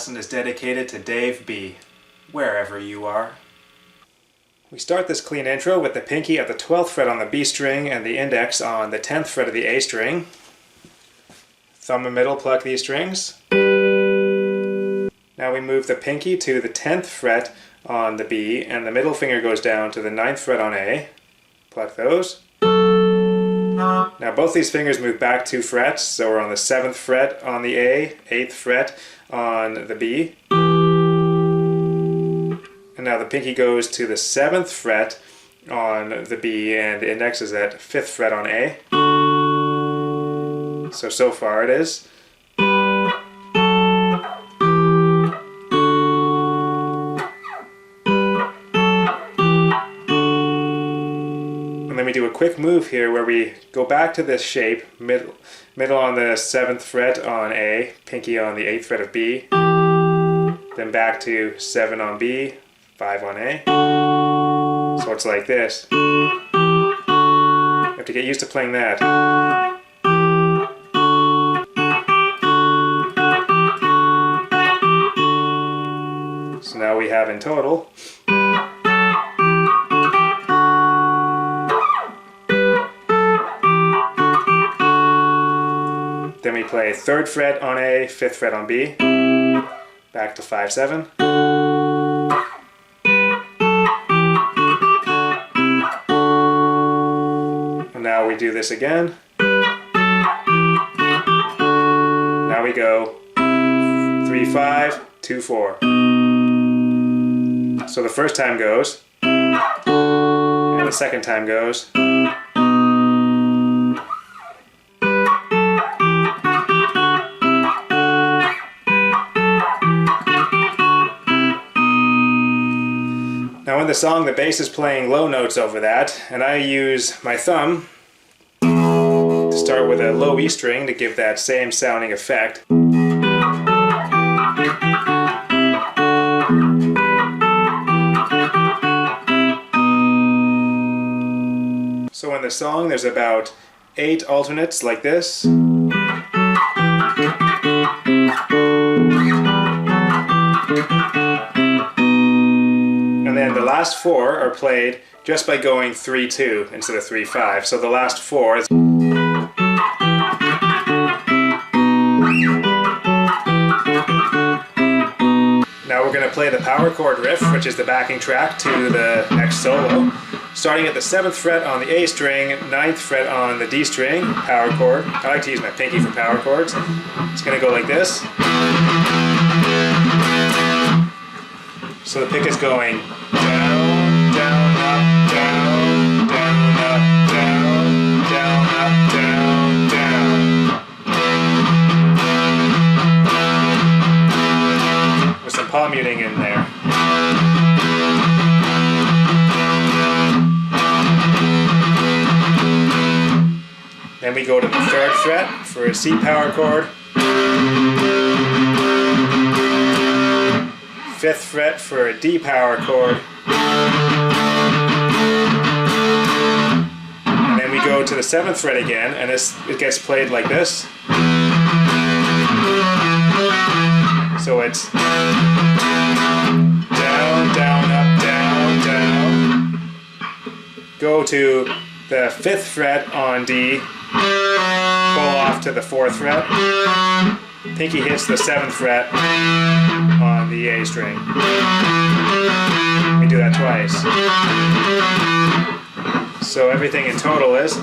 lesson is dedicated to Dave B., wherever you are. We start this clean intro with the pinky at the 12th fret on the B string and the index on the 10th fret of the A string. Thumb and middle pluck these strings. Now we move the pinky to the 10th fret on the B and the middle finger goes down to the 9th fret on A. Pluck those. Now both these fingers move back 2 frets, so we're on the 7th fret on the A, 8th fret on the B. And now the pinky goes to the 7th fret on the B and the index is at 5th fret on A. So far it is. And then we do a quick move here where we go back to this shape, middle on the 7th fret on A, pinky on the 8th fret of B, then back to 7 on B, 5 on A. So it's like this. You have to get used to playing that. So now we have in total. Then we play 3rd fret on A, 5th fret on B, back to 5, 7. And now we do this again. Now we go 3, 5, 2, 4. So the first time goes, and the second time goes. Now in the song the bass is playing low notes over that, and I use my thumb to start with a low E string to give that same sounding effect. So in the song there's about 8 alternates like this. And then the last 4 are played just by going 3-2 instead of 3-5. So the last 4 is. Now we're going to play the power chord riff, which is the backing track to the next solo. Starting at the 7th fret on the A string, 9th fret on the D string, power chord. I like to use my pinky for power chords. It's going to go like this. So the pick is going down, down, up, down, down, up, down, down, up, down, down. With some palm muting in there. Then we go to the 3rd fret for a C power chord. 5th fret for a D power chord. And then we go to the 7th fret again, and it gets played like this. So it's down, down, up, down, down. Go to the 5th fret on D, pull off to the 4th fret. Pinky hits the 7th fret on the A string. We do that twice. So everything in total is.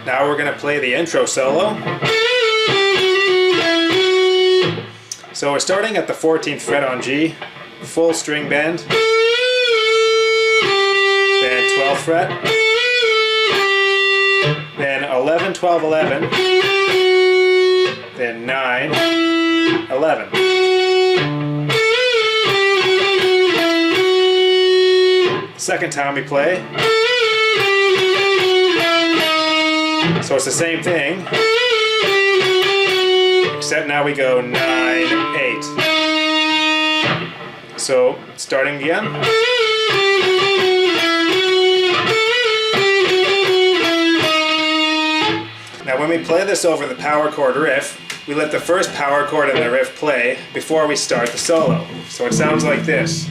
Now we're going to play the intro solo. So we're starting at the 14th fret on G, full string bend, then 12th fret, then 11, 12, 11, then 9, 11. Second time we play. So it's the same thing, except now we go 9, 8. So starting again. Now when we play this over the power chord riff, we let the first power chord in the riff play before we start the solo. So it sounds like this.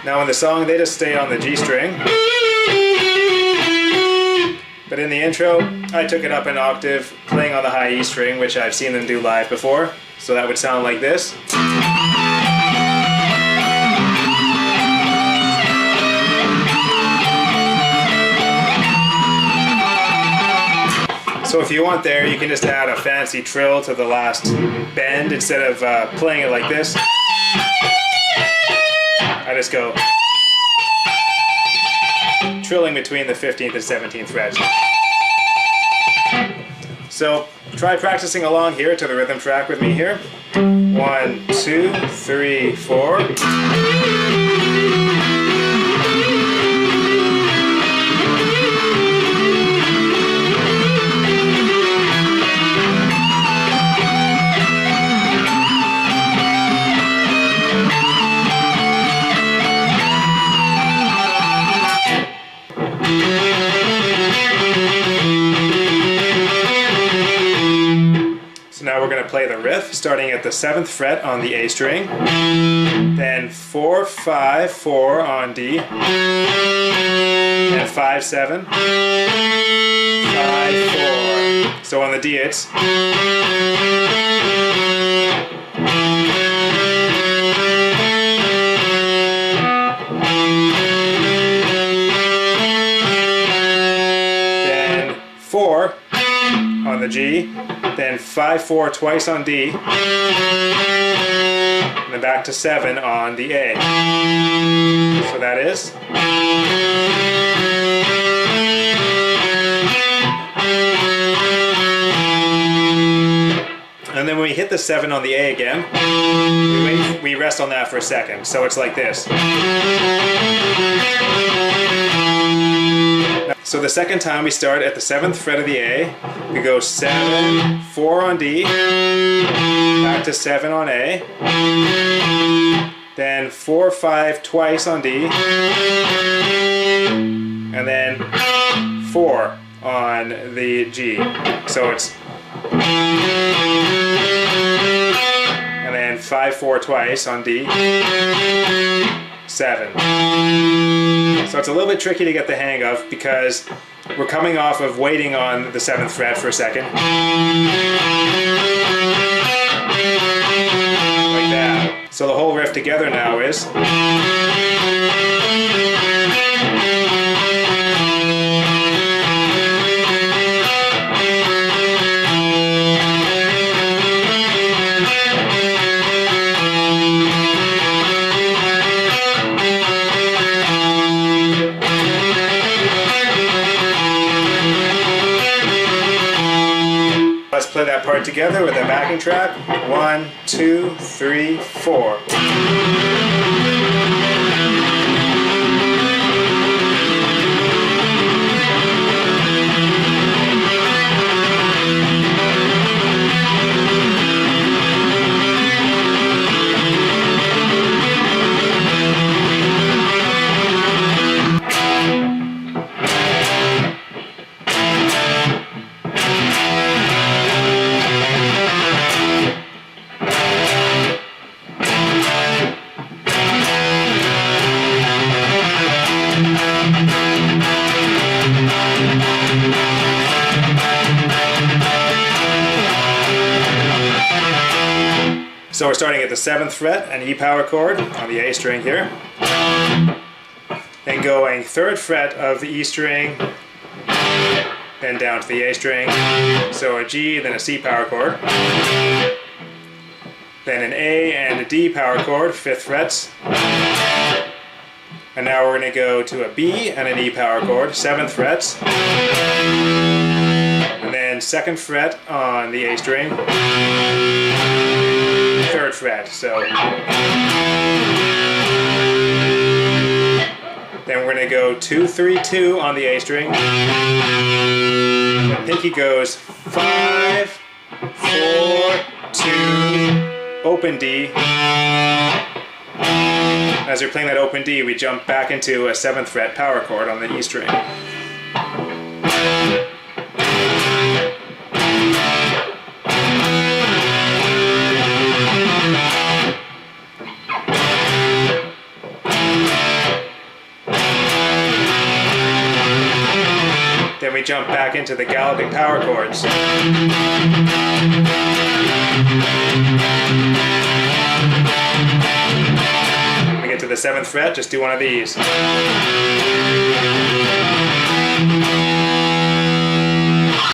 Now in the song they just stay on the G string. But in the intro, I took it up an octave, playing on the high E string, which I've seen them do live before. So that would sound like this. So if you want there, you can just add a fancy trill to the last bend instead of playing it like this. I just go trilling between the 15th and 17th frets. So try practicing along here to the rhythm track with me here. 1, 2, 3, 4. Now we're going to play the riff, starting at the 7th fret on the A string, then 4, 5, 4 on D, and 5, 7, 5, 4. So on the D it's then 4 on the G, then 5, 4 twice on D, and then back to 7 on the A. So that is. And then when we hit the 7 on the A again, we rest on that for a second. So it's like this. So the second time we start at the 7th fret of the A, we go 7, 4 on D, back to 7 on A, then 4, 5 twice on D, and then 4 on the G. So it's, and then 5, 4 twice on D, 7. So it's a little bit tricky to get the hang of because we're coming off of waiting on the 7th fret for a second. Like that. So the whole riff together now is. Let's play that part together with a backing track. 1, 2, 3, 4. So we're starting at the 7th fret, an E power chord on the A string here. Then going 3rd fret of the E string, then down to the A string. So a G, then a C power chord. Then an A and a D power chord, 5th frets. And now we're going to go to a B and an E power chord, 7th frets. And then 2nd fret on the A string. 3rd fret. So then we're going to go 2, 3, 2 on the A string. The pinky goes 5, 4, 2, open D. As you're playing that open D, we jump back into a 7th fret power chord on the E string. Then we jump back into the galloping power chords. When we get to the 7th fret, just do one of these.